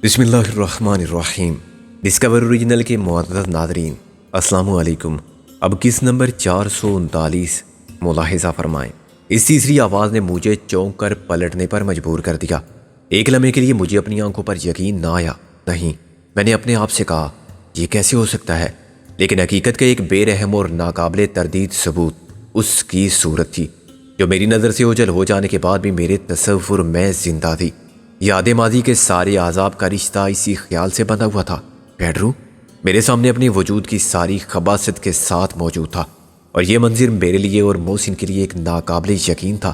بسم اللہ الرحمن الرحیم۔ ڈسکور اوریجنل کے معزز ناظرین، السلام علیکم۔ اب کس نمبر 439 ملاحظہ فرمائیں۔ اس تیسری آواز نے مجھے چونک کر پلٹنے پر مجبور کر دیا۔ ایک لمحے کے لیے مجھے اپنی آنکھوں پر یقین نہ آیا۔ نہیں، میں نے اپنے آپ سے کہا یہ کیسے ہو سکتا ہے، لیکن حقیقت کا ایک بے رحم اور ناقابل تردید ثبوت اس کی صورت تھی جو میری نظر سے اوجھل ہو جانے کے بعد بھی میرے تصور میں زندہ تھی۔ یاد ماضی کے سارے عذاب کا رشتہ اسی خیال سے بندھا ہوا تھا۔ پیڈرو میرے سامنے اپنے وجود کی ساری خباثت کے ساتھ موجود تھا، اور یہ منظر میرے لیے اور محسن کے لیے ایک ناقابل یقین تھا۔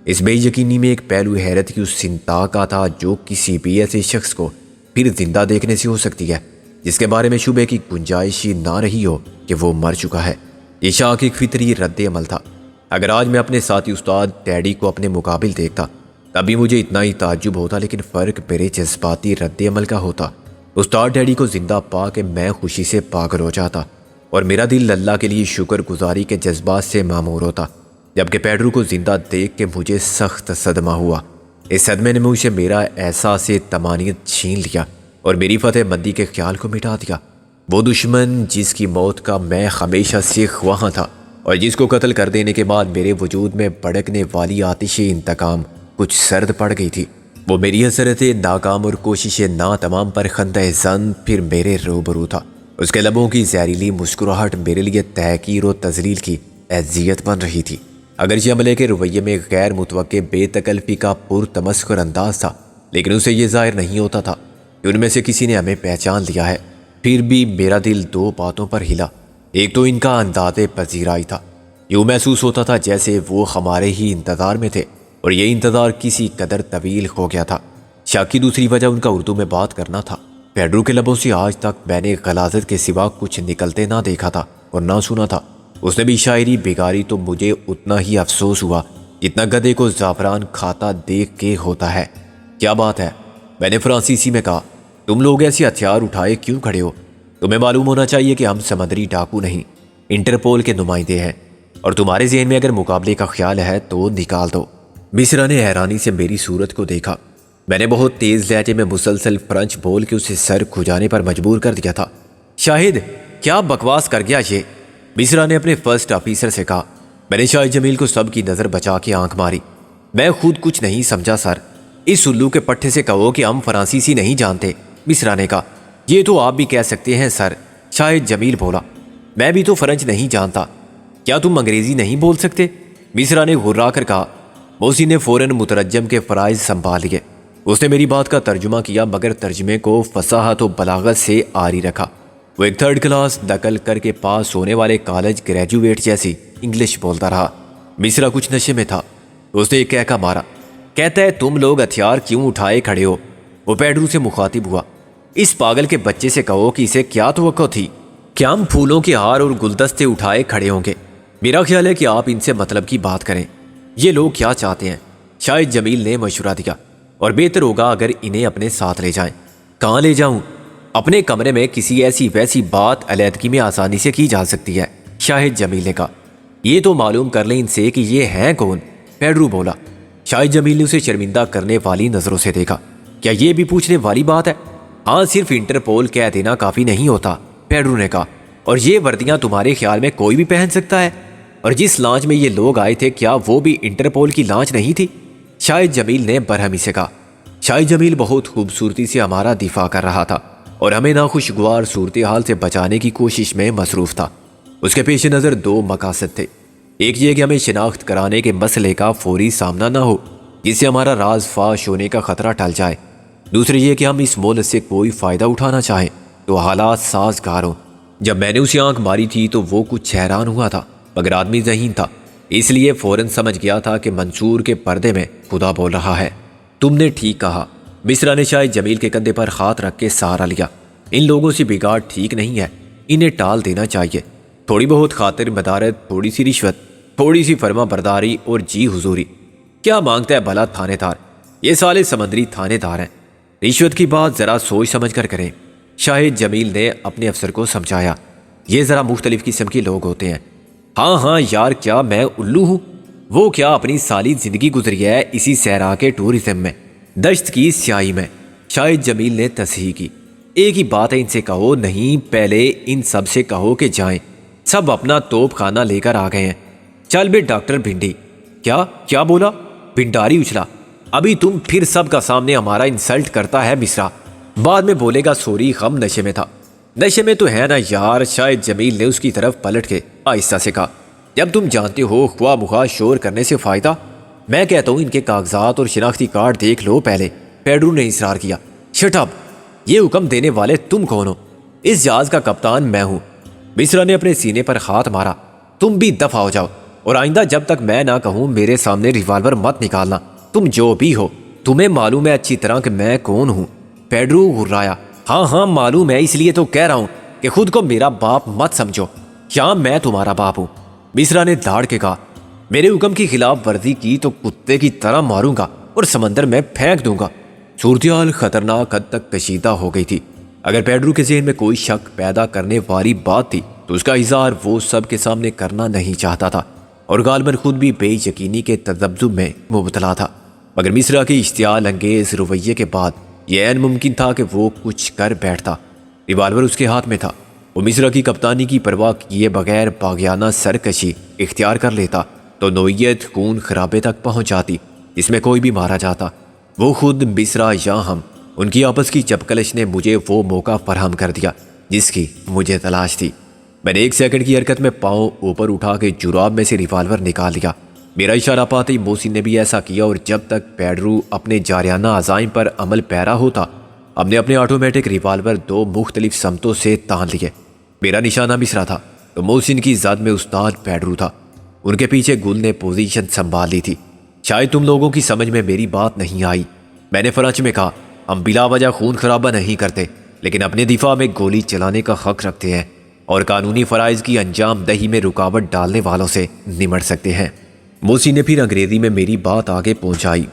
اس بے یقینی میں ایک پہلو حیرت کی اس سنتا کا تھا جو کسی بھی ایسے شخص کو پھر زندہ دیکھنے سے ہو سکتی ہے جس کے بارے میں شبہ کی گنجائش ہی نہ رہی ہو کہ وہ مر چکا ہے۔ یہ شاک ایک فطری رد عمل تھا۔ اگر آج میں اپنے ساتھی استاد ٹیڈی کو اپنے مقابل دیکھتا تبھی مجھے اتنا ہی تعجب ہوتا، لیکن فرق میرے جذباتی رد عمل کا ہوتا۔ استاد ٹیڈی کو زندہ پا کے میں خوشی سے پاگل ہو جاتا اور میرا دل اللہ کے لیے شکر گزاری کے جذبات سے معمور ہوتا، جبکہ پیڈرو کو زندہ دیکھ کے مجھے سخت صدمہ ہوا۔ اس صدمے نے مجھ سے میرا احساس طمانینت چھین لیا اور میری فتح مندی کے خیال کو مٹا دیا۔ وہ دشمن جس کی موت کا میں ہمیشہ سے خواہاں تھا اور جس کو قتل کر دینے کے بعد میرے وجود میں بھڑکنے والی آتش انتقام کچھ سرد پڑ گئی تھی، وہ میری حسرت ناکام اور کوشش ناتمام پر خندہ زن پھر میرے روبرو تھا۔ اس کے لبوں کی زہریلی مسکراہٹ میرے لیے تحقیر و تذلیل کی اذیت بن رہی تھی۔ اگرچہ عملے کے رویے میں غیر متوقع بے تکلفی کا پرتمسخر انداز تھا، لیکن اسے یہ ظاہر نہیں ہوتا تھا کہ ان میں سے کسی نے ہمیں پہچان لیا ہے۔ پھر بھی میرا دل دو باتوں پر ہلا۔ ایک تو ان کا انداز پذیرائی تھا، یوں محسوس ہوتا تھا جیسے وہ ہمارے ہی انتظار میں تھے اور یہ انتظار کسی قدر طویل ہو گیا تھا۔ شک کی دوسری وجہ ان کا اردو میں بات کرنا تھا۔ پیڈرو کے لبوں سے آج تک میں نے غلاظت کے سوا کچھ نکلتے نہ دیکھا تھا اور نہ سنا تھا۔ اس نے بھی شاعری بگاڑی تو مجھے اتنا ہی افسوس ہوا جتنا گدھے کو زعفران کھاتا دیکھ کے ہوتا ہے۔ کیا بات ہے؟ میں نے فرانسیسی میں کہا۔ تم لوگ ایسے ہتھیار اٹھائے کیوں کھڑے ہو؟ تمہیں معلوم ہونا چاہیے کہ ہم سمندری ڈاکو نہیں، انٹرپول کے نمائندے ہیں، اور تمہارے ذہن میں اگر مقابلے کا خیال ہے تو نکال دو۔ مصرا نے حیرانی سے میری صورت کو دیکھا۔ میں نے بہت تیز لہجے میں مسلسل فرنچ بول کے اسے سر کھجانے پر مجبور کر دیا تھا۔ شاہد کیا بکواس کر گیا یہ؟ مصرا نے اپنے فرسٹ آفیسر سے کہا۔ میں نے شاہد جمیل کو سب کی نظر بچا کے آنکھ ماری۔ میں خود کچھ نہیں سمجھا سر، اس الو کے پٹھے سے کہو کہ ہم فرانسیسی نہیں جانتے، مصرا نے کہا۔ یہ تو آپ بھی کہہ سکتے ہیں سر، شاہد جمیل بولا۔ میں بھی تو فرنچ نہیں جانتا، کیا تم انگریزی نہیں بول سکتے؟ مصرا نے غرا کر کہا۔ محسن نے فوراً مترجم کے فرائض سنبھال لیے۔ اس نے میری بات کا ترجمہ کیا مگر ترجمے کو فصاحت و بلاغت سے آری رکھا۔ وہ ایک 3rd کلاس نقل کر کے پاس ہونے والے کالج گریجویٹ جیسی انگلش بولتا رہا۔ مصرا کچھ نشے میں تھا۔ اس نے ایک کہکا مارا۔ کہتا ہے تم لوگ ہتھیار کیوں اٹھائے کھڑے ہو؟ وہ پیڈرو سے مخاطب ہوا۔ اس پاگل کے بچے سے کہو کہ اسے کیا توقع تھی؟ کیا ہم پھولوں کے ہار اور گلدستے اٹھائے کھڑے ہوں گے؟ میرا خیال ہے کہ آپ ان سے مطلب کی بات کریں۔ یہ لوگ کیا چاہتے ہیں؟ شاہد جمیل نے مشورہ دیا۔ اور بہتر ہوگا اگر انہیں اپنے ساتھ لے جائیں۔ کہاں لے جاؤں؟ اپنے کمرے میں کسی ایسی ویسی بات علیحدگی میں آسانی سے کی جا سکتی ہے، شاہد جمیل نے کہا۔ یہ تو معلوم کر لیں ان سے کہ یہ ہیں کون، پیڈرو بولا۔ شاہد جمیل نے اسے شرمندہ کرنے والی نظروں سے دیکھا۔ کیا یہ بھی پوچھنے والی بات ہے؟ ہاں، صرف انٹرپول کہہ دینا کافی نہیں ہوتا، پیڈرو نے کہا۔ اور یہ وردیاں تمہارے خیال میں کوئی بھی پہن سکتا ہے؟ اور جس لانچ میں یہ لوگ آئے تھے کیا وہ بھی انٹرپول کی لانچ نہیں تھی؟ شاہد جمیل نے برہمی سے کہا۔ شاہد جمیل بہت خوبصورتی سے ہمارا دفاع کر رہا تھا اور ہمیں ناخوشگوار صورتحال سے بچانے کی کوشش میں مصروف تھا۔ اس کے پیش نظر 2 مقاصد تھے۔ ایک یہ کہ ہمیں شناخت کرانے کے مسئلے کا فوری سامنا نہ ہو جس سے ہمارا راز فاش ہونے کا خطرہ ٹل جائے۔ دوسرے یہ کہ ہم اس مولد سے کوئی فائدہ اٹھانا چاہیں تو حالات سازگار ہوں۔ جب میں نے اسے آنکھ ماری تھی تو وہ کچھ حیران ہوا تھا مگر آدمی ذہین تھا، اس لیے فوراً سمجھ گیا تھا کہ منصور کے پردے میں خدا بول رہا ہے۔ تم نے ٹھیک کہا، مصرا نے شاہد جمیل کے کندھے پر ہاتھ رکھ کے سہارا لیا۔ ان لوگوں سے بگاڑ ٹھیک نہیں ہے، انہیں ٹال دینا چاہیے۔ تھوڑی بہت خاطر مدارت، تھوڑی سی رشوت، تھوڑی سی فرما برداری اور جی حضوری۔ کیا مانگتا ہے بھلا تھانے دار؟ یہ سالے سمندری تھانے دار ہیں۔ رشوت کی بات ذرا سوچ سمجھ کر کریں، شاہد جمیل نے اپنے افسر کو سمجھایا۔ یہ ذرا مختلف قسم کے لوگ ہوتے ہیں۔ ہاں ہاں یار، کیا میں الو ہوں؟ وہ کیا اپنی سالی زندگی گزری ہے اسی صحرا کے ٹورزم میں، دشت کی سیاہی میں، شاہد جمیل نے تصحیح کی۔ ایک ہی بات ہے ان سے کہو، نہیں پہلے ان سب سے کہو کہ جائیں، سب اپنا توپ خانہ لے کر آ گئے ہیں۔ چل بے ڈاکٹر بھنڈی۔ کیا بولا؟ بھنڈاری اچھلا، ابھی تم پھر سب کا سامنے ہمارا انسلٹ کرتا ہے مصرا، بعد میں بولے گا سوری ہم نشے میں تھا۔ نشے میں تو ہے نا یار، شاہد جمیل نے اس کی طرف پلٹ کے آہستہ سے کہا۔ جب تم جانتے ہو خواہ مخواہ شور کرنے سے فائدہ، میں کہتا ہوں ان کے کاغذات اور شناختی کارڈ دیکھ لو پہلے، پیڈرو نے اصرار کیا۔ شٹ اپ، یہ حکم دینے والے تم کون ہو؟ اس جہاز کا کپتان میں ہوں۔ مصرا نے اپنے سینے پر ہاتھ مارا۔ تم بھی دفع ہو جاؤ، اور آئندہ جب تک میں نہ کہوں میرے سامنے ریوالور مت نکالنا، تم جو بھی ہو۔ تمہیں معلوم ہے اچھی طرح کہ میں کون ہوں؟ پیڈرو غرایا۔ ہاں معلوم ہے، اس لیے تو کہہ رہا ہوں کہ خود کو میرا باپ مت سمجھو، یا میں تمہارا باپ ہوں۔ مصرا نے دھاڑ کے کہا، میرے حکم کی خلاف ورزی کی تو کتے کی طرح ماروں گا اور سمندر میں پھینک دوں گا۔ صورتحال خطرناک حد تک کشیدہ ہو گئی تھی۔ اگر پیڈرو کے ذہن میں کوئی شک پیدا کرنے والی بات تھی تو اس کا اظہار وہ سب کے سامنے کرنا نہیں چاہتا تھا، اور غالباً خود بھی بے یقینی کے تذبذب میں مبتلا تھا۔ مگر مصرا کے اشتعال انگیز رویے کے بعد یہ عین ممکن تھا کہ وہ کچھ کر بیٹھتا۔ ریوالور اس کے ہاتھ میں تھا، وہ مصرا کی کپتانی کی پرواہ کیے بغیر باغیانہ سرکشی اختیار کر لیتا تو نوعیت خون خرابے تک پہنچ جاتی جس میں کوئی بھی مارا جاتا۔ وہ خود مصرا یا ہم، ان کی آپس کی چپکلش نے مجھے وہ موقع فراہم کر دیا جس کی مجھے تلاش تھی۔ میں نے 1 سیکنڈ کی حرکت میں پاؤں اوپر اٹھا کے جراب میں سے ریوالور نکال لیا۔ میرا اشارہ پاتے ہی محسن نے بھی ایسا کیا، اور جب تک پیڈرو اپنے جاریانہ عزائم پر عمل پیرا ہوتا، ہم نے اپنے آٹومیٹک ریوالور 2 مختلف سمتوں سے تان لیے۔ میرا نشانہ مصرا تھا تو محسن کی زد میں استاد پیڈرو تھا۔ ان کے پیچھے گل نے پوزیشن سنبھال لی تھی۔ شاید تم لوگوں کی سمجھ میں میری بات نہیں آئی، میں نے فرانچ میں کہا، ہم بلا وجہ خون خرابہ نہیں کرتے، لیکن اپنے دفاع میں گولی چلانے کا حق رکھتے ہیں، اور قانونی فرائض کی انجام دہی میں رکاوٹ ڈالنے والوں سے نمٹ سکتے ہیں۔ موسی نے پھر انگریزی میں میری بات آگے پہنچائی۔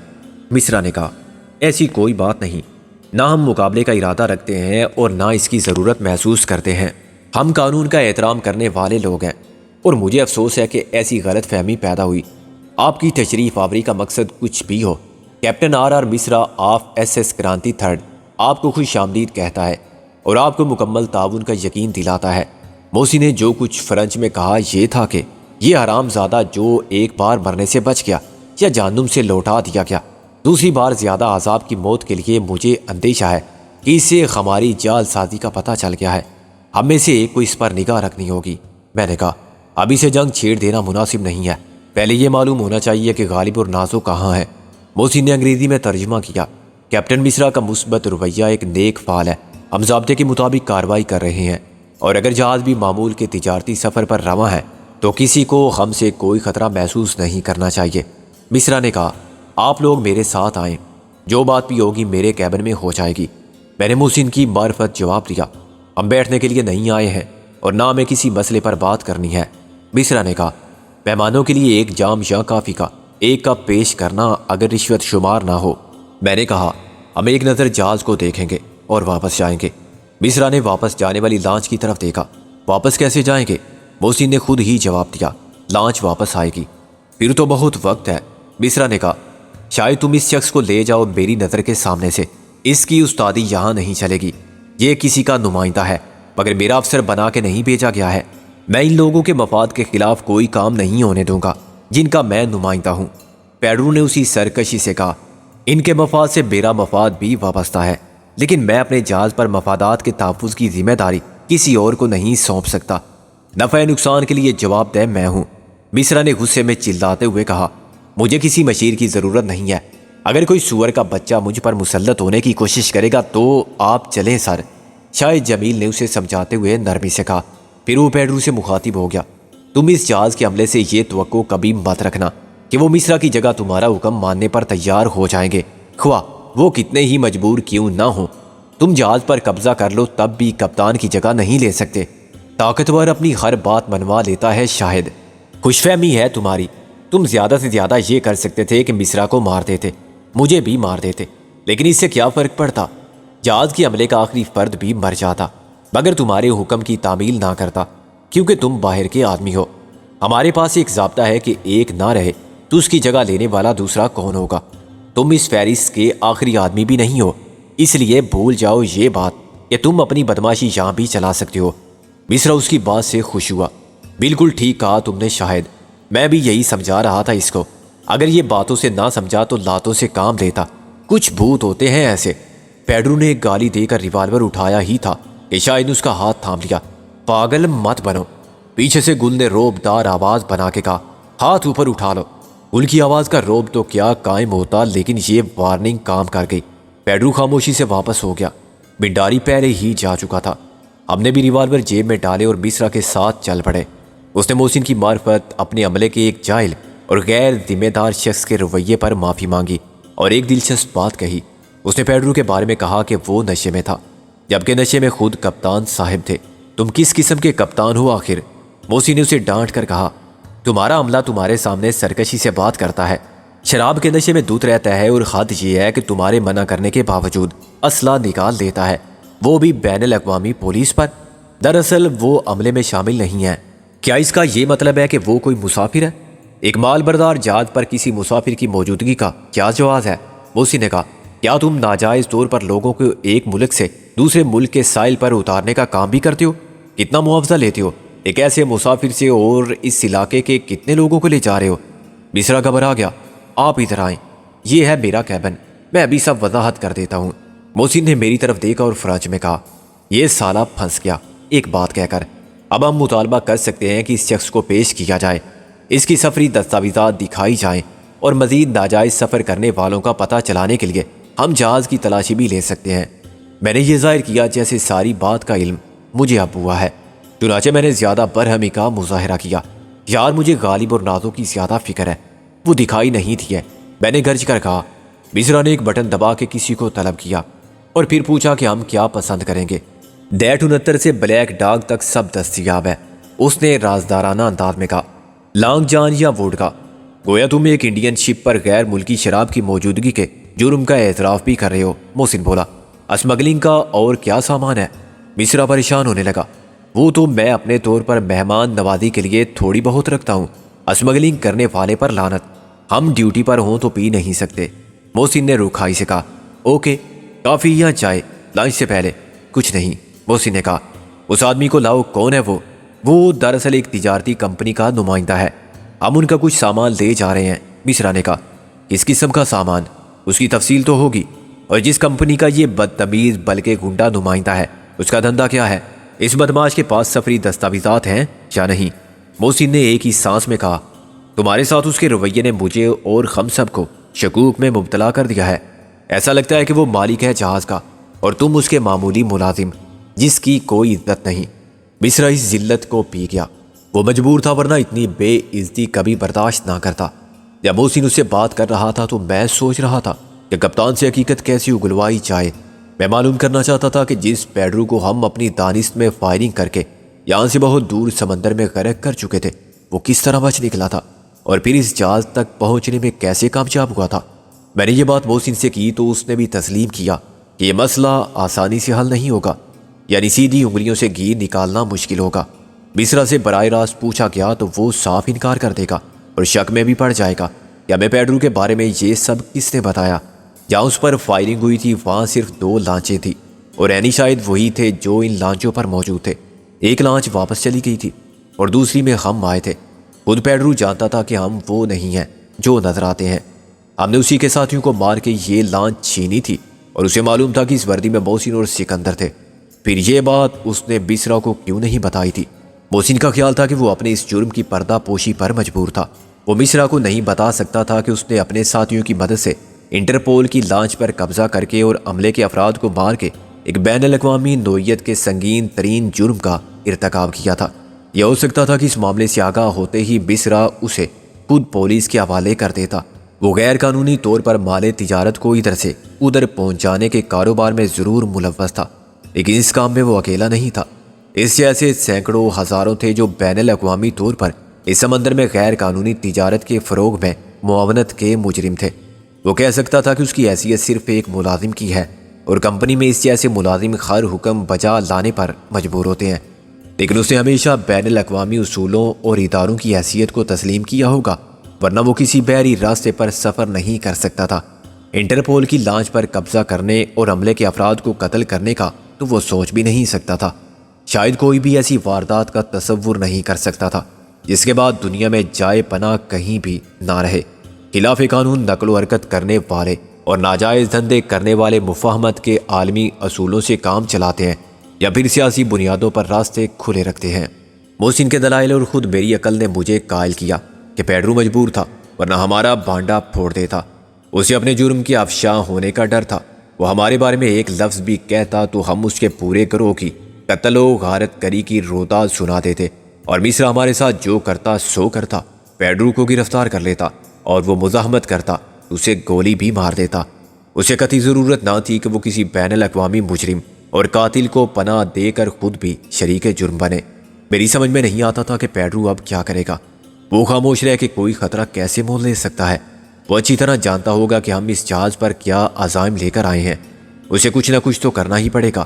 مصرا نے کہا، ایسی کوئی بات نہیں، نہ ہم مقابلے کا ارادہ رکھتے ہیں اور نہ اس کی ضرورت محسوس کرتے ہیں۔ ہم قانون کا احترام کرنے والے لوگ ہیں، اور مجھے افسوس ہے کہ ایسی غلط فہمی پیدا ہوئی۔ آپ کی تشریف آوری کا مقصد کچھ بھی ہو، کیپٹن آر مصرا آف SS کرانتی 3 آپ کو خوش آمدید کہتا ہے اور آپ کو مکمل تعاون کا یقین دلاتا ہے۔ موسی نے جو کچھ فرنچ میں کہا یہ تھا کہ یہ حرام زادہ جو ایک بار مرنے سے بچ گیا یا جہنم سے لوٹا دیا گیا، دوسری بار زیادہ عذاب کی موت کے لیے مجھے اندیشہ ہے کہ اس سے ہماری جال سازی کا پتہ چل گیا ہے۔ ہم میں سے ایک کو اس پر نگاہ رکھنی ہوگی۔ میں نے کہا، ابھی سے جنگ چھیڑ دینا مناسب نہیں ہے، پہلے یہ معلوم ہونا چاہیے کہ غالب اور نازو کہاں ہے۔ موسی نے انگریزی میں ترجمہ کیا۔ کیپٹن مصرا کا مثبت رویہ ایک نیک فعل ہے، ہم ضابطے کے مطابق کارروائی کر رہے ہیں، اور اگر جہاز بھی معمول کے تجارتی سفر پر رواں ہے تو کسی کو ہم سے کوئی خطرہ محسوس نہیں کرنا چاہیے۔ مصرا نے کہا، آپ لوگ میرے ساتھ آئیں، جو بات بھی ہوگی میرے کیبن میں ہو جائے گی۔ میں نے محسن کی معرفت جواب دیا، ہم بیٹھنے کے لیے نہیں آئے ہیں اور نہ ہمیں کسی مسئلے پر بات کرنی ہے۔ مصرا نے کہا، مہمانوں کے لیے ایک جام یا کافی کا 1 کپ پیش کرنا اگر رشوت شمار نہ ہو۔ میں نے کہا، ہم ایک نظر جہاز کو دیکھیں گے اور واپس جائیں گے۔ مصرا نے واپس جانے والی لانچ کی طرف دیکھا۔ واپس کیسے جائیں گے؟ محسن نے خود ہی جواب دیا، لانچ واپس آئے گی۔ پھر تو بہت وقت ہے۔ مصرا نے کہا، شاید تم اس شخص کو لے جاؤ میری نظر کے سامنے سے، اس کی استادی یہاں نہیں چلے گی، یہ کسی کا نمائندہ ہے مگر میرا افسر بنا کے نہیں بھیجا گیا ہے۔ میں ان لوگوں کے مفاد کے خلاف کوئی کام نہیں ہونے دوں گا جن کا میں نمائندہ ہوں۔ پیڈرو نے اسی سرکشی سے کہا، ان کے مفاد سے میرا مفاد بھی وابستہ ہے، لیکن میں اپنے جہاز پر مفادات کے تحفظ کی ذمہ داری کسی اور کو نہیں سونپ سکتا۔ نفع نقصان کے لیے جواب دہ میں ہوں۔ مصرا نے غصے میں چلاتے ہوئے کہا، مجھے کسی مشیر کی ضرورت نہیں ہے، اگر کوئی سور کا بچہ مجھ پر مسلط ہونے کی کوشش کرے گا تو آپ چلیں سر۔ شاید جمیل نے اسے سمجھاتے ہوئے نرمی سے کہا۔ پھر وہ پیڈرو سے مخاطب ہو گیا، تم اس جہاز کے عملے سے یہ توقع کبھی مت رکھنا کہ وہ مصرا کی جگہ تمہارا حکم ماننے پر تیار ہو جائیں گے، خواہ وہ کتنے ہی مجبور کیوں نہ ہوں۔ تم جہاز پر قبضہ کر لو تب بھی کپتان کی جگہ نہیں لے سکتے۔ طاقتور اپنی ہر بات منوا لیتا ہے شاہد، خوش فہمی ہے تمہاری۔ تم زیادہ سے زیادہ یہ کر سکتے تھے کہ مصرا کو مار دیتے، مجھے بھی مار دیتے، لیکن اس سے کیا فرق پڑتا؟ جہاز کے عملے کا آخری فرد بھی مر جاتا مگر تمہارے حکم کی تعمیل نہ کرتا، کیونکہ تم باہر کے آدمی ہو۔ ہمارے پاس ایک ضابطہ ہے کہ ایک نہ رہے تو اس کی جگہ لینے والا دوسرا کون ہوگا؟ تم اس فہرست کے آخری آدمی بھی نہیں ہو، اس لیے بھول جاؤ یہ بات کہ تم اپنی بدماشی یہاں بھی چلا سکتے ہو۔ مصرا اس کی بات سے خوش ہوا۔ بالکل ٹھیک کہا تم نے شاہد، میں بھی یہی سمجھا رہا تھا اس کو۔ اگر یہ باتوں سے نہ سمجھا تو لاتوں سے کام لیتا۔ کچھ بھوت ہوتے ہیں ایسے۔ پیڈرو نے ایک گالی دے کر ریوالور اٹھایا ہی تھا کہ شاہد نے اس کا ہاتھ تھام لیا۔ پاگل مت بنو، پیچھے سے گل نے روب دار آواز بنا کے کہا، ہاتھ اوپر اٹھا لو۔ گل کی آواز کا روب تو کیا قائم ہوتا، لیکن یہ وارننگ کام کر گئی۔ پیڈرو خاموشی سے واپس ہو گیا۔ بنڈاری پہلے ہی جا چکا تھا۔ ہم نے بھی ریوالور جیب میں ڈالے اور مصرا کے ساتھ چل پڑے۔ اس نے محسن کی معرفت، اپنے عملے کے ایک جاہل اور غیر ذمہ دار شخص کے رویے پر معافی مانگی اور ایک دلچسپ بات کہی۔ اس نے پیڈرو کے بارے میں کہا کہ وہ نشے میں تھا، جبکہ نشے میں خود کپتان صاحب تھے۔ تم کس قسم کے کپتان ہو آخر؟ محسن نے اسے ڈانٹ کر کہا، تمہارا عملہ تمہارے سامنے سرکشی سے بات کرتا ہے، شراب کے نشے میں دودھ رہتا ہے، اور حد یہ ہے کہ تمہارے منع کرنے کے باوجود اسلحہ نکال دیتا ہے، وہ بھی بین الاقوامی پولیس پر۔ دراصل وہ عملے میں شامل نہیں ہے۔ کیا اس کا یہ مطلب ہے کہ وہ کوئی مسافر ہے؟ ایک مال بردار جہاز پر کسی مسافر کی موجودگی کا کیا جواز ہے؟ محسن نے کہا، کیا تم ناجائز طور پر لوگوں کو ایک ملک سے دوسرے ملک کے ساحل پر اتارنے کا کام بھی کرتے ہو؟ کتنا معاوضہ لیتے ہو ایک ایسے مسافر سے، اور اس علاقے کے کتنے لوگوں کو لے جا رہے ہو؟ مصرا گھبرا گیا۔ آپ ادھر آئیں، یہ ہے میرا کیبن، میں ابھی سب وضاحت کر دیتا ہوں۔ محسن نے میری طرف دیکھا اور فرانچ میں کہا، یہ سالہ پھنس گیا ایک بات کہہ کر۔ اب ہم مطالبہ کر سکتے ہیں کہ اس شخص کو پیش کیا جائے، اس کی سفری دستاویزات دکھائی جائیں، اور مزید ناجائز سفر کرنے والوں کا پتہ چلانے کے لیے ہم جہاز کی تلاشی بھی لے سکتے ہیں۔ میں نے یہ ظاہر کیا جیسے ساری بات کا علم مجھے اب ہوا ہے، چنانچہ میں نے زیادہ برہمی کا مظاہرہ کیا۔ یار مجھے غالب اور نازوں کی زیادہ فکر ہے، وہ دکھائی نہیں تھی ہے، میں نے گرج کر کہا۔ مصرا نے ایک بٹن دبا کے کسی کو طلب کیا اور پھر پوچھا کہ ہم کیا پسند کریں گے۔ ڈیٹ 69 سے بلیک ڈاگ تک سب دستیاب ہے، اس نے رازدارانہ انداز میں کہا۔ لانگ جان یا ووڈکا؟ گویا تم ایک انڈین شپ پر غیر ملکی شراب کی موجودگی کے جرم کا اعتراف بھی کر رہے ہو، محسن بولا۔ اسمگلنگ کا اور کیا سامان ہے؟ مصرا پریشان ہونے لگا۔ وہ تو میں اپنے طور پر مہمان نوازی کے لیے تھوڑی بہت رکھتا ہوں، اسمگلنگ کرنے والے پر لعنت، ہم ڈیوٹی پر ہوں تو پی نہیں سکتے۔ محسن نے رکھائی سے کہا، اوکے، کافی یا چائے لنچ سے پہلے؟ کچھ نہیں، محسن نے کہا۔ اس آدمی کو لاؤ، کون ہے وہ؟ وہ دراصل ایک تجارتی کمپنی کا نمائندہ ہے، ہم ان کا کچھ سامان لے جا رہے ہیں، مصرا نے کہا۔ کس قسم کا سامان؟ اس کی تفصیل تو ہوگی، اور جس کمپنی کا یہ بدتمیز بلکہ گنڈا نمائندہ ہے اس کا دھندا کیا ہے؟ اس بدماش کے پاس سفری دستاویزات ہیں یا نہیں؟ محسن نے ایک ہی سانس میں کہا، تمہارے ساتھ اس کے رویے نے مجھے اور ہم سب کو شکوک میں مبتلا کر دیا ہے۔ ایسا لگتا ہے کہ وہ مالک ہے جہاز کا اور تم اس کے معمولی ملازم جس کی کوئی عزت نہیں۔ مصرا اس ذلت کو پی گیا، وہ مجبور تھا ورنہ اتنی بے عزتی کبھی برداشت نہ کرتا۔ جب محسن اس سے بات کر رہا تھا تو میں سوچ رہا تھا کہ کپتان سے حقیقت کیسی اگلوائی جائے۔ میں معلوم کرنا چاہتا تھا کہ جس پیڈرو کو ہم اپنی دانست میں فائرنگ کر کے یہاں سے بہت دور سمندر میں غرق کر چکے تھے، وہ کس طرح بچ نکلا تھا اور پھر اس جہاز تک پہنچنے میں کیسے کامیاب ہوا تھا۔ میں نے یہ بات محسن سے کی تو اس نے بھی تسلیم کیا کہ یہ مسئلہ آسانی سے حل نہیں ہوگا، یعنی سیدھی انگلیوں سے گھی نکالنا مشکل ہوگا۔ مصرا سے براہ راست پوچھا گیا تو وہ صاف انکار کر دے گا اور شک میں بھی پڑ جائے گا کہ ہمیں پیڈرو کے بارے میں یہ سب کس نے بتایا۔ جہاں اس پر فائرنگ ہوئی تھی وہاں صرف 2 لانچیں تھیں، اور رینی شاید وہی تھے جو ان لانچوں پر موجود تھے۔ ایک لانچ واپس چلی گئی تھی اور دوسری میں ہم آئے تھے۔ خود پیڈرو جانتا تھا کہ ہم وہ نہیں ہیں جو نظر آتے ہیں۔ ہم نے اسی کے ساتھیوں کو مار کے یہ لانچ چھینی تھی، اور اسے معلوم تھا کہ اس وردی میں محسن اور سکندر تھے۔ پھر یہ بات اس نے مصرا کو کیوں نہیں بتائی تھی؟ محسن کا خیال تھا کہ وہ اپنے اس جرم کی پردہ پوشی پر مجبور تھا۔ وہ مصرا کو نہیں بتا سکتا تھا کہ اس نے اپنے ساتھیوں کی مدد سے انٹرپول کی لانچ پر قبضہ کر کے اور عملے کے افراد کو مار کے ایک بین الاقوامی نوعیت کے سنگین ترین جرم کا ارتکاب کیا تھا۔ یہ ہو سکتا تھا کہ اس معاملے سے آگاہ ہوتے ہی مصرا اسے خود پولیس کے حوالے کر دیتا۔ وہ غیر قانونی طور پر مال تجارت کو ادھر سے ادھر پہنچانے کے کاروبار میں ضرور ملوث تھا، لیکن اس کام میں وہ اکیلا نہیں تھا۔ اس سے ایسے سینکڑوں ہزاروں تھے جو بین الاقوامی طور پر اس سمندر میں غیر قانونی تجارت کے فروغ میں معاونت کے مجرم تھے۔ وہ کہہ سکتا تھا کہ اس کی حیثیت صرف ایک ملازم کی ہے، اور کمپنی میں اس جیسے ملازم خیر حکم بجا لانے پر مجبور ہوتے ہیں، لیکن اس نے ہمیشہ بین الاقوامی اصولوں اور اداروں کی حیثیت کو تسلیم کیا ہوگا، ورنہ وہ کسی بحری راستے پر سفر نہیں کر سکتا تھا۔ انٹرپول کی لانچ پر قبضہ کرنے اور عملے کے افراد کو قتل کرنے کا تو وہ سوچ بھی نہیں سکتا تھا۔ شاید کوئی بھی ایسی واردات کا تصور نہیں کر سکتا تھا جس کے بعد دنیا میں جائے پناہ کہیں بھی نہ رہے۔ خلاف قانون نقل و حرکت کرنے والے اور ناجائز دھندے کرنے والے مفاہمت کے عالمی اصولوں سے کام چلاتے ہیں یا پھر سیاسی بنیادوں پر راستے کھلے رکھتے ہیں۔ محسن کے دلائل اور خود میری عقل نے مجھے قائل کیا کہ پیڈرو مجبور تھا ورنہ ہمارا بانڈا پھوڑ دیتا۔ اسے اپنے جرم کے افشاں ہونے کا ڈر تھا۔ وہ ہمارے بارے میں ایک لفظ بھی کہتا تو ہم اس کے پورے گروہ کی قتل و غارت کری کی روتاز سنا دیتے اور مصر ہمارے ساتھ جو کرتا سو کرتا۔ پیڈرو کو گرفتار کر لیتا اور وہ مزاحمت کرتا تو اسے گولی بھی مار دیتا۔ اسے قطعی ضرورت نہ تھی کہ وہ کسی بین الاقوامی مجرم اور قاتل کو پناہ دے کر خود بھی شریک جرم بنے۔ میری سمجھ میں نہیں آتا تھا کہ پیڈرو اب کیا کرے گا۔ وہ خاموش رہ کہ کوئی خطرہ کیسے مول لے سکتا ہے۔ وہ اچھی طرح جانتا ہوگا کہ ہم اس جہاز پر کیا عزائم لے کر آئے ہیں۔ اسے کچھ نہ کچھ تو کرنا ہی پڑے گا،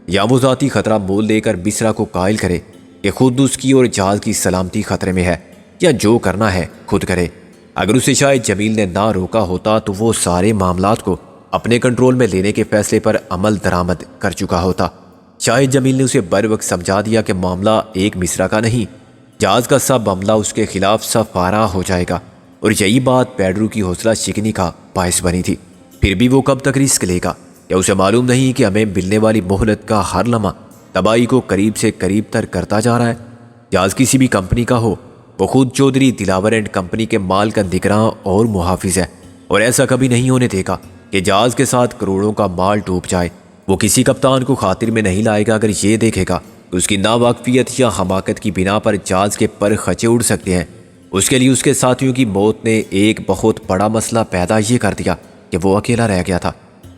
یا وہ ذاتی خطرہ مول لے کر بسرا کو قائل کرے کہ خود اس کی اور جہاز کی سلامتی خطرے میں ہے، یا جو کرنا ہے خود کرے۔ اگر اسے شاید جمیل نے نہ روکا ہوتا تو وہ سارے معاملات کو اپنے کنٹرول میں لینے کے فیصلے پر عمل درآمد کر چکا ہوتا۔ شاید جمیل نے اسے بر وقت سمجھا دیا کہ معاملہ ایک مصرع کا نہیں، جہاز کا سب عملہ اس کے خلاف سفارہ ہو جائے گا، اور یہی بات پیڈرو کی حوصلہ شکنی کا باعث بنی تھی۔ پھر بھی وہ کب تک رسک لے گا؟ یا اسے معلوم نہیں کہ ہمیں ملنے والی مہلت کا ہر لمحہ تباہی کو قریب سے قریب تر کرتا جا رہا ہے؟ جہاز کسی بھی کمپنی کا ہو، وہ خود چودھری دلاور اینڈ کمپنی کے مال کا نگراں اور محافظ ہے، اور ایسا کبھی نہیں ہونے دے گا کہ جہاز کے ساتھ کروڑوں کا مال ڈوب جائے۔ وہ کسی کپتان کو خاطر میں نہیں لائے گا اگر یہ دیکھے گا کہ اس کی ناواقفیت یا حماقت کی بنا پر جہاز کے پر خچے اڑ سکتے ہیں۔ اس کے لیے اس کے ساتھیوں کی موت نے ایک بہت بڑا مسئلہ پیدا یہ کر دیا کہ وہ اکیلا رہ گیا تھا۔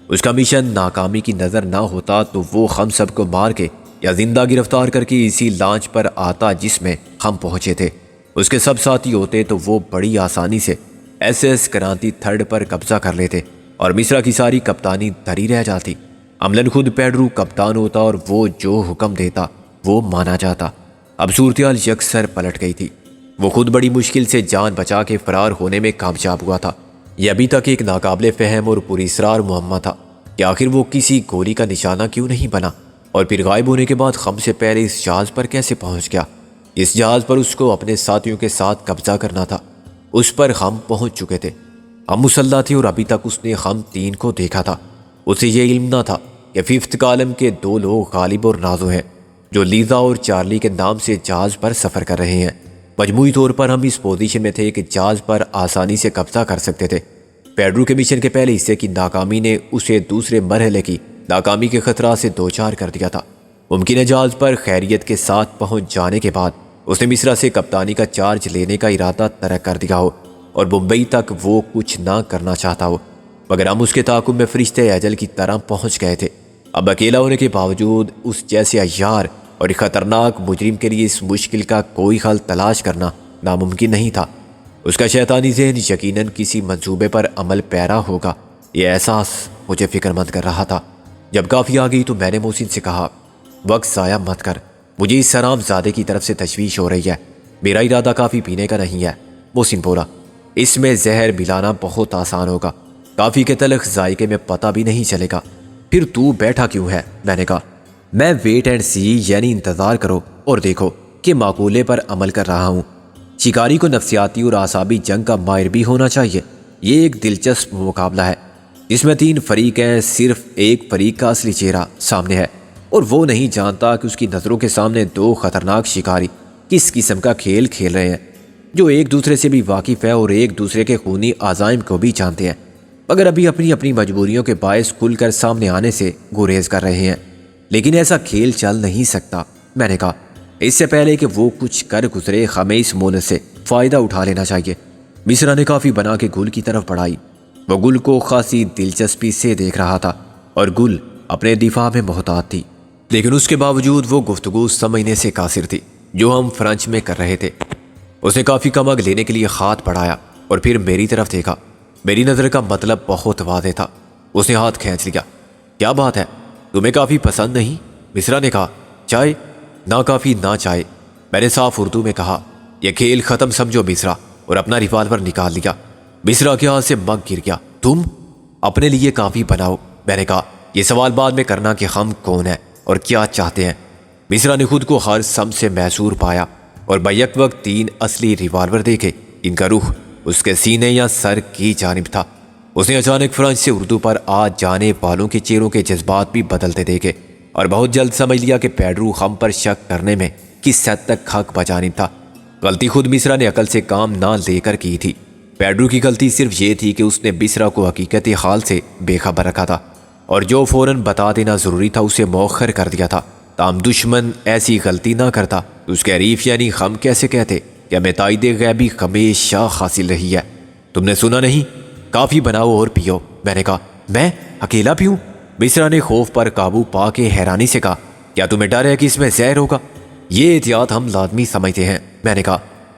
اس کا مشن ناکامی کی نظر نہ ہوتا تو وہ ہم سب کو مار کے یا زندہ گرفتار کر کے اسی لانچ پر آتا جس میں ہم پہنچے تھے۔ اس کے سب ساتھی ہوتے تو وہ بڑی آسانی سے ایس ایس کرانتی تھرڈ پر قبضہ کر لیتے اور مصرع کی ساری کپتانی دھری رہ جاتی۔ عملاً خود پیڈرو کپتان ہوتا اور وہ جو حکم دیتا وہ مانا جاتا۔ اب صورتحال یکسر پلٹ گئی تھی۔ وہ خود بڑی مشکل سے جان بچا کے فرار ہونے میں کامیاب ہوا تھا۔ یہ ابھی تک ایک ناقابل فہم اور پراسرار معمہ تھا کہ آخر وہ کسی گولی کا نشانہ کیوں نہیں بنا، اور پھر غائب ہونے کے بعد ہم سے پہلے اس جہاز پر کیسے پہنچ گیا۔ اس جہاز پر اس کو اپنے ساتھیوں کے ساتھ قبضہ کرنا تھا۔ اس پر ہم پہنچ چکے تھے، ہم مسلح تھے، اور ابھی تک اس نے ہم تین کو دیکھا تھا۔ اسے یہ علم نہ تھا کہ ففتھ کالم کے دو لوگ غالب اور نازو ہیں جو لیزا اور چارلی کے نام سے جہاز پر سفر کر رہے ہیں۔ مجموعی طور پر ہم اس پوزیشن میں تھے کہ جہاز پر آسانی سے قبضہ کر سکتے تھے۔ پیڈرو کے مشن کے پہلے حصے کی ناکامی نے اسے دوسرے مرحلے کی ناکامی کے خطرات سے دوچار کر دیا تھا۔ ممکنہ جہاز پر خیریت کے ساتھ پہنچ جانے کے بعد اس نے مصرع سے کپتانی کا چارج لینے کا ارادہ ترک کر دیا ہو اور بمبئی تک وہ کچھ نہ کرنا چاہتا ہو، مگر ہم اس کے تعاقب میں فرشتے اجل کی طرح پہنچ گئے تھے۔ اب اکیلا ہونے کے باوجود اس جیسے عیار اور خطرناک مجرم کے لیے اس مشکل کا کوئی حل تلاش کرنا ناممکن نہیں تھا۔ اس کا شیطانی ذہن یقیناً کسی منصوبے پر عمل پیرا ہوگا، یہ احساس مجھے فکر مند کر رہا تھا۔ جب کافی آ گئی تو میں نے محسن سے کہا، وقت ضائع مت کر، مجھے اس حرام زادے کی طرف سے تشویش ہو رہی ہے۔ میرا ارادہ کافی پینے کا نہیں ہے۔ محسن بولا، اس میں زہر ملانا بہت آسان ہوگا، کافی کے تلخ ذائقے میں پتہ بھی نہیں چلے گا۔ پھر تو بیٹھا کیوں ہے؟ میں نے کہا، میں ویٹ اینڈ سی یعنی انتظار کرو اور دیکھو کہ معقولے پر عمل کر رہا ہوں۔ شکاری کو نفسیاتی اور اعصابی جنگ کا ماہر بھی ہونا چاہیے۔ یہ ایک دلچسپ مقابلہ ہے جس میں تین فریق ہیں، صرف ایک فریق کا اصلی چہرہ سامنے ہے اور وہ نہیں جانتا کہ اس کی نظروں کے سامنے دو خطرناک شکاری کس قسم کا کھیل کھیل رہے ہیں، جو ایک دوسرے سے بھی واقف ہے اور ایک دوسرے کے خونی عزائم کو بھی جانتے ہیں، مگر ابھی اپنی اپنی مجبوریوں کے باعث کھل کر سامنے آنے سے گریز کر رہے ہیں۔ لیکن ایسا کھیل چل نہیں سکتا۔ میں نے کہا، اس سے پہلے کہ وہ کچھ کر گزرے ہمیں اس مہلت سے فائدہ اٹھا لینا چاہیے۔ مصرع نے کافی بنا کے گل کی طرف بڑھائی۔ وہ گل کو خاصی دلچسپی سے دیکھ رہا تھا اور گل اپنے دفاع میں محتاط تھی، لیکن اس کے باوجود وہ گفتگو سمجھنے سے قاصر تھی جو ہم فرانچ میں کر رہے تھے۔ اس نے کافی کمک لینے کے لیے ہاتھ بڑھایا اور پھر میری طرف دیکھا۔ میری نظر کا مطلب بہت واضح تھا۔ اس نے ہاتھ کھینچ لیا۔ کیا بات ہے، تمہیں کافی پسند نہیں؟ مصرع نے کہا، چائے؟ نہ کافی نہ چائے، میں نے صاف اردو میں کہا۔ یہ کھیل ختم سمجھو مصرع، اور اپنا ریوالور نکال لیا۔ مصرع کے ہاتھ سے مگ گر گیا۔ تم؟ اپنے لیے کافی بناؤ۔ میں نے کہا یہ سوال بعد میں کرنا کہ ہم کون ہیں اور کیا چاہتے ہیں۔ مصرا نے خود کو ہر سم سے محصور پایا اور بیک وقت 3 اصلی ریوالور دیکھے، ان کا رخ اس کے سینے یا سر کی جانب تھا۔ اس نے اچانک فرانس سے اردو پر آ جانے والوں کے چہروں کے جذبات بھی بدلتے دیکھے اور بہت جلد سمجھ لیا کہ پیڈرو ہم پر شک کرنے میں کس حد تک حق بجانب تھا۔ غلطی خود مصرا نے عقل سے کام نہ لے کر کی تھی۔ پیڈرو کی غلطی صرف یہ تھی کہ اس نے مصرا کو حقیقت حال سے بے خبر رکھا تھا اور جو فوراً بتا دینا ضروری تھا اسے مؤخر کر دیا تھا۔ تاہم دشمن ایسی غلطی نہ کرتا تو اس کے حریف یعنی ہم کیسے کہتے کہ ہمیں تائید غیبی ہمیشہ حاصل رہی ہے۔ تم نے سنا نہیں، کافی بناؤ اور پیو۔ میں نے کہا میں اکیلا پیوں؟ مصرا نے خوف پر قابو پا کے حیرانی سے کہا کیا تمہیں ڈر ہے کہ اس میں زہر ہوگا؟ یہ احتیاط ہم لازمی سمجھتے ہیں۔ میں نے کہا۔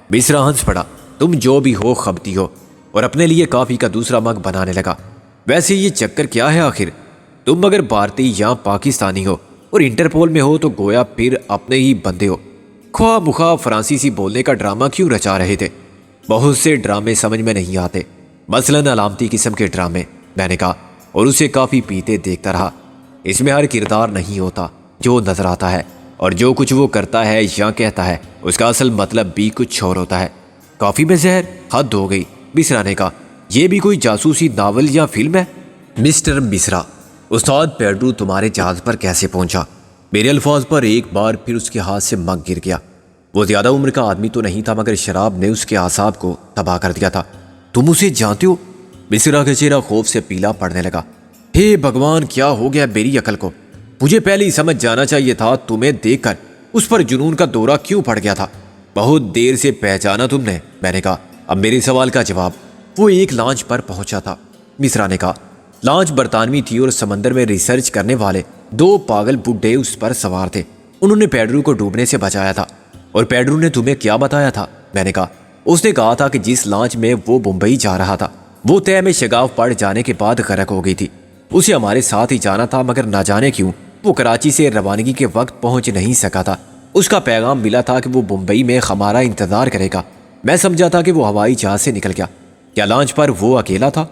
مصرا ہنس پڑا، تم جو بھی ہو خبتی ہو، اور اپنے لیے کافی کا دوسرا مگ بنانے لگا۔ ویسے یہ چکر کیا ہے آخر؟ تم اگر بھارتی یا پاکستانی ہو اور انٹرپول میں ہو تو گویا پھر اپنے ہی بندے ہو۔ خواہ مخواہ فرانسیسی بولنے کا ڈرامہ کیوں رچا رہے تھے؟ بہت سے ڈرامے سمجھ میں نہیں آتے، مثلاً علامتی قسم کے ڈرامے۔ میں نے کہا اور اسے کافی پیتے دیکھتا رہا۔ اس میں ہر کردار نہیں ہوتا جو نظر آتا ہے، اور جو کچھ وہ کرتا ہے یا کہتا ہے اس کا اصل مطلب بھی کچھ اور ہوتا ہے۔ کافی میں زہر؟ حد ہو گئی۔ مصرا نے کہا یہ بھی کوئی جاسوسی ناول یا فلم ہے؟ مسٹر مصرا، استاد پیڈرو تمہارے جہاز پر کیسے پہنچا؟ میرے الفاظ پر ایک بار پھر اس کے ہاتھ سے مگ گر گیا۔ وہ زیادہ عمر کا آدمی تو نہیں تھا مگر شراب نے اس کے اعصاب کو تباہ کر دیا تھا۔ تم اسے جانتے ہو؟ مصرا کا چہرہ خوف سے پیلا پڑنے لگا۔ ہے بھگوان، کیا ہو گیا میری عقل کو؟ مجھے پہلے ہی سمجھ جانا چاہیے تھا۔ تمہیں دیکھ کر اس پر جنون کا دورہ کیوں پڑ گیا تھا؟ بہت دیر سے پہچانا تم نے؟ میں نے کہا اب میرے سوال کا جواب۔ وہ ایک لانچ پر پہنچا تھا۔ مصرا نے کہا لانچ برطانوی تھی اور سمندر میں ریسرچ کرنے والے 2 پاگل بڈھے اس پر سوار تھے۔ انہوں نے پیڈرو کو ڈوبنے سے بچایا تھا۔ اور پیڈرو نے تمہیں کیا بتایا تھا؟ میں نے کہا اس نے کہا تھا کہ جس لانچ میں وہ بمبئی جا رہا تھا وہ طے میں شگاف پڑ جانے کے بعد غرق ہو گئی تھی۔ اسے ہمارے ساتھ ہی جانا تھا مگر نہ جانے کیوں وہ کراچی سے روانگی کے وقت پہنچ نہیں سکا تھا۔ اس کا پیغام ملا تھا کہ وہ بمبئی میں ہمارا انتظار کرے گا۔ میں سمجھا تھا کہ وہ ہوائی جہاز سے نکل گیا۔ کیا لانچ پر وہ اکیلا تھا؟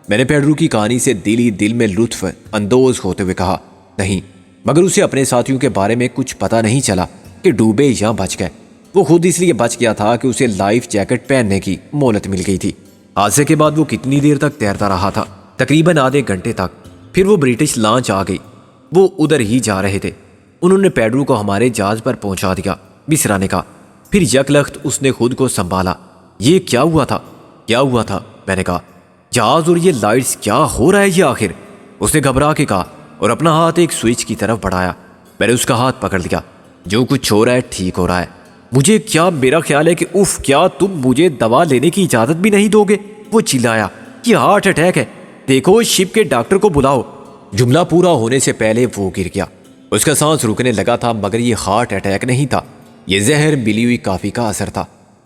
میں نے پیڈرو کی کہانی سے دل میں لطف اندوز ہوتے ہوئے کہا نہیں، مگر اسے اپنے ساتھیوں کے بارے میں کچھ پتہ نہیں چلا کہ ڈوبے یا بچ گئے۔ وہ خود اس لیے بچ گیا تھا کہ اسے لائف جیکٹ پہننے کی مہلت مل گئی تھی۔ حادثے کے بعد وہ کتنی دیر تک تیرتا رہا تھا؟ تقریباً آدھے گھنٹے تک۔ پھر وہ برٹش لانچ آ گئی۔ وہ ادھر ہی جا رہے تھے۔ انہوں نے پیڈرو کو ہمارے جہاز پر پہنچا دیا۔ مصرا نے کہا پھر یکلخت اس نے خود کو سنبھالا۔ یہ کیا ہوا تھا؟ کیا ہوا تھا؟ میں نے کہا جہاز اور یہ لائٹس، کیا ہو رہا ہے یہ آخر؟ اس نے گھبرا کے کہا اور اپنا ہاتھ ایک سوئچ کی طرف بڑھایا۔ میں نے اس کا ہاتھ پکڑ لیا۔ جو کچھ ہو رہا ہے ٹھیک ہو رہا ہے۔ مجھے کیا، میرا خیال ہے کہ اف، کیا تم مجھے دوا لینے کی اجازت بھی نہیں دو گے؟ وہ چلایا یہ ہارٹ اٹیک ہے، دیکھو شپ کے ڈاکٹر کو بلاؤ۔ جملہ پورا ہونے سے پہلے وہ گر گیا۔ اس کا سانس رکنے لگا تھا مگر یہ ہارٹ اٹیک نہیں تھا، یہ زہر ملی ہوئی کافی کا اثر تھا۔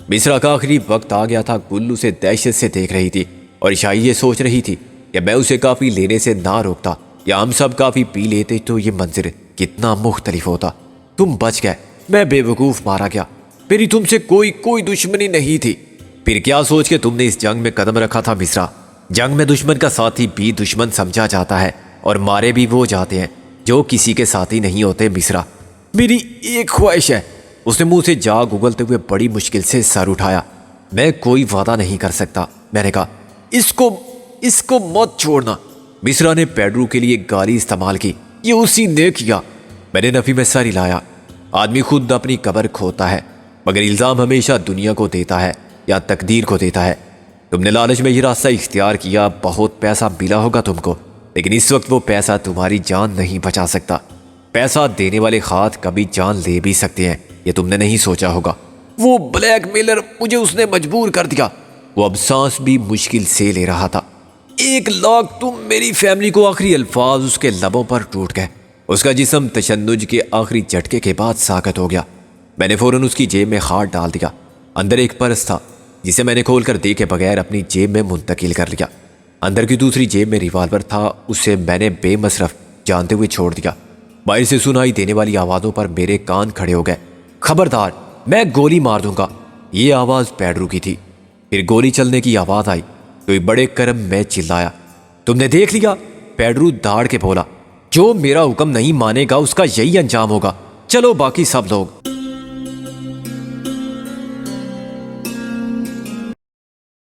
مصرا کا آخری وقت آ گیا تھا۔ گل اسے دہشت سے دیکھ رہی تھی اور شاید یہ سوچ رہی تھی کہ میں اسے کافی لینے سے نہ روکتا یا ہم سب کافی پی لیتے تو یہ منظر کتنا مختلف ہوتا۔ تم بچ گئے، میں بے وقوف مارا گیا، میری تم سے کوئی دشمنی نہیں تھی۔ پھر کیا سوچ کے تم نے اس جنگ میں قدم رکھا تھا مصرا؟ جنگ میں دشمن کا ساتھی بھی دشمن سمجھا جاتا ہے اور مارے بھی وہ جاتے ہیں جو کسی کے ساتھی نہیں ہوتے۔ مصرا میری ایک خواہش ہے۔ اس نے منہ سے جاگ اگلتے ہوئے بڑی مشکل سے سر اٹھایا۔ میں کوئی وعدہ نہیں کر سکتا۔ میں نے کہا اس کو مت چھوڑنا۔ مصرا نے پیڈرو کے لیے گالی استعمال کی۔ یہ اسی نے کیا۔ میں نے نفی میں سر ہلایا۔ آدمی خود اپنی قبر کھوتا ہے مگر الزام ہمیشہ دنیا کو دیتا ہے یا تقدیر کو دیتا ہے۔ تم نے لالچ میں یہ راستہ اختیار کیا، بہت پیسہ ملا ہوگا تم کو، لیکن اس وقت وہ پیسہ تمہاری جان نہیں بچا سکتا۔ پیسہ دینے والے ہاتھ کبھی جان لے بھی سکتے ہیں، یہ تم نے نہیں سوچا ہوگا۔ وہ بلیک میلر، مجھے اس نے مجبور کر دیا۔ وہ اب سانس بھی مشکل سے لے رہا تھا۔ 1,00,000 تم میری فیملی کو۔ آخری الفاظ اس کے لبوں پر ٹوٹ گئے۔ اس کا جسم تشنج کے آخری جھٹکے کے بعد ساکت ہو گیا۔ میں نے فوراً اس کی جیب میں ہاتھ ڈال دیا۔ اندر ایک پرس تھا جسے میں نے کھول کر دیکھے بغیر اپنی جیب میں منتقل کر لیا۔ اندر کی دوسری جیب میں ریوالور تھا، اسے میں نے بے مصرف جانتے ہوئے چھوڑ دیا۔ باہر سے سنائی دینے والی آوازوں پر میرے کان کھڑے ہو گئے۔ خبردار، میں گولی مار دوں گا۔ یہ آواز پیڈرو کی تھی۔ پھر گولی چلنے کی آواز آئی تو ایک بڑے کرم میں چلایا، تم نے دیکھ لیا؟ پیڈرو داڑ کے بولا۔ جو میرا حکم نہیں مانے گا اس کا یہی انجام ہوگا، چلو باقی سب لوگ۔